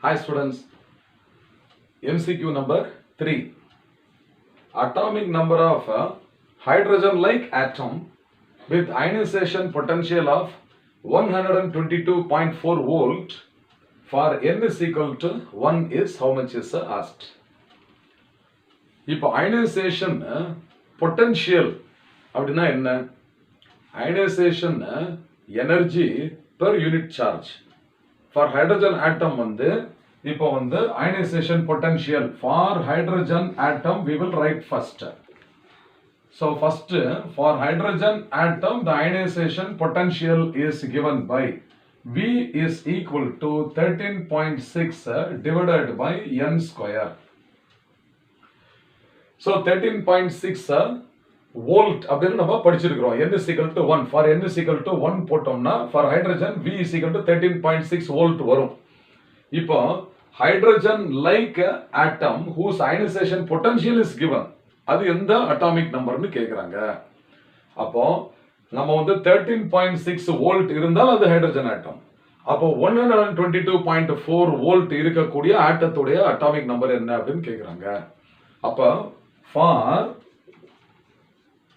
Hi students, MCQ number 3. Atomic number of a hydrogen-like atom with ionization potential of 122.4 volt for n is equal to 1 is how much is asked. இப்போ ionization potential அப்படின்னா என்ன? Ionization energy per unit charge. For hydrogen atom வந்து இப்போ வந்து ionization potential for hydrogen atom we will write first. So first for hydrogen atom the ionization potential is given by V is equal to 13.6 divided by n square. So 13.6 volt அப்படின்னு நம்ம படிச்சிருக்கிறோம். n is equal to 1. For n is equal to 1 போட்டோம்னா for hydrogen V is equal to 13.6 volt வரும். இப்போ hydrogen like atom whose ionization potential is given அது எந்த atomic நம்பர்னு கேக்குறாங்க. அப்போ நம்ம வந்து 13.6 volt இருந்தால் அது ஹைட்ரஜன் ஆட்டம். அப்போ 122.4 volt இருக்கக்கூடிய ஆட்டத்துடைய அட்டாமிக் நம்பர் என்ன அப்படின்னு கேக்குறாங்க. அப்போ for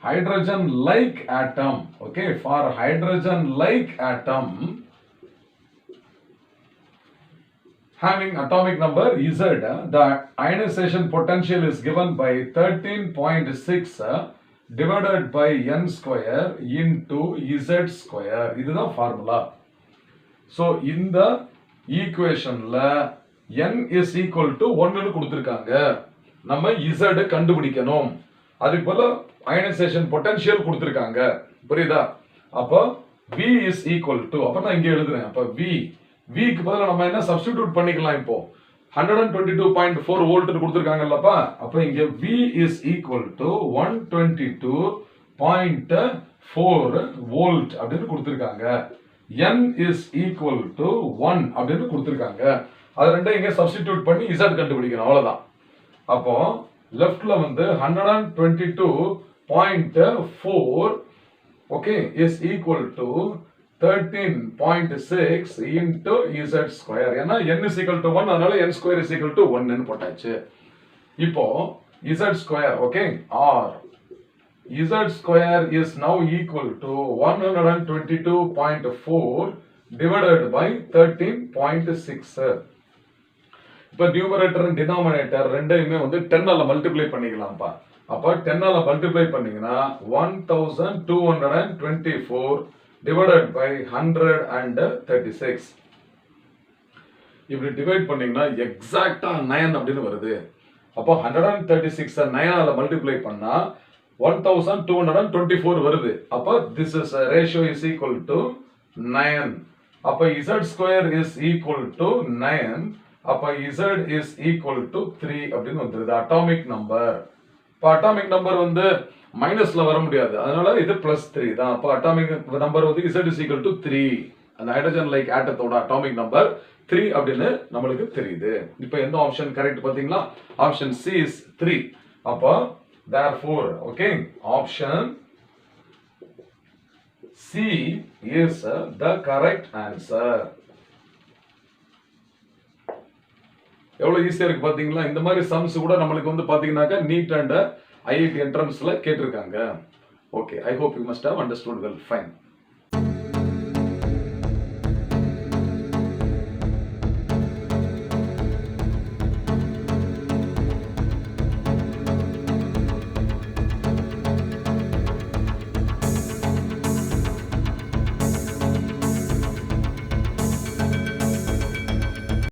hydrogen like atom, okay, for hydrogen like atom having atomic number Z, the ionization potential is given by 13.6 divided by n square into Z square. இதுதான் formula. So இந்த ஈக்குவேஷன்ல n is equal to 1 னு கொடுத்திருக்காங்க. நம்ம Z கண்டுபிடிக்கணும். அதுக்கு பதிலா ionization potential கொடுத்திருக்காங்க. புரியுதா? அப்ப V is equal to அப்ப நான் இங்க எழுதுறேன். அப்ப V க்கு பதிலா நம்ம என்ன சப்ஸ்டிட்யூட் பண்ணிக்கலாம் இப்போ 122.4 வோல்ட் கொடுத்திருக்காங்கல்லப்பா. அப்ப இங்க V is equal to 122.4 volt அப்படினு கொடுத்திருக்காங்க. n is equal to 1 அப்படினு கொடுத்திருக்காங்க. அது ரெண்டையும் இங்க சப்ஸ்டிட்யூட் பண்ணி Z கண்டுபிடிக்கணும். அவ்வளவுதான். அப்போ லெஃப்ட்ல வந்து 122.4 okay is equal to 13.6 into Z square. ஏன்னா n is equal to 1 அதனால n square is equal to 1 ன்னு போட்டாச்சு. இப்போ Z square okay or Z square is now equal to 122.4 divided by 13.6. இப்போ நியூமரேட்டர் அண்ட் டினாமினேட்டர் ரெண்டையுமே வந்து 10 ஆல multiply பண்ணிக்கலாம்ப்பா. அப்ப 10 ஆல மல்டிப்ளை பண்ணீங்கன்னா 1224 divided by 136. இப்படி டிவைட் பண்ணீங்கன்னா எக்ஸாக்ட்டா 9 அப்படினு வருது. அப்ப 136 9 ஆல மல்டிப்ளை பண்ணா 1224 வருது. அப்ப this is a ratio is equal to 9. அப்ப Z square is equal to 9. அப்ப Z is equal to 3 அப்படினு வந்துருது அட்டாமிக் நம்பர். இப்ப அட்டாமிக் நம்பர் வந்து மைனஸ்ல வர முடியாது. அதனால இது +3 தான். அப்ப அட்டாமிக் நம்பர் வந்து Z is equal to 3. அந்த ஹைட்ரஜன் லைக் ஆட்டத்தோட அட்டாமிக் நம்பர் 3 அப்படினு நமக்கு தெரியுது. இப்போ எந்த ஆப்ஷன் கரெக்ட் பாத்தீங்களா? Option C is 3. அப்ப therefore okay option C is the correct answer. எவ்வளவு ஈஸியா இருக்கு பாத்தீங்களா? இந்த மாதிரி சம்ஸ் கூட நமக்கு வந்து பாத்தீங்கன்னாக்க நீட் அண்ட் IIT என்ட்ரன்ஸ்ல கேட்டிருக்காங்க. Okay, I hope you must have understood well. Fine.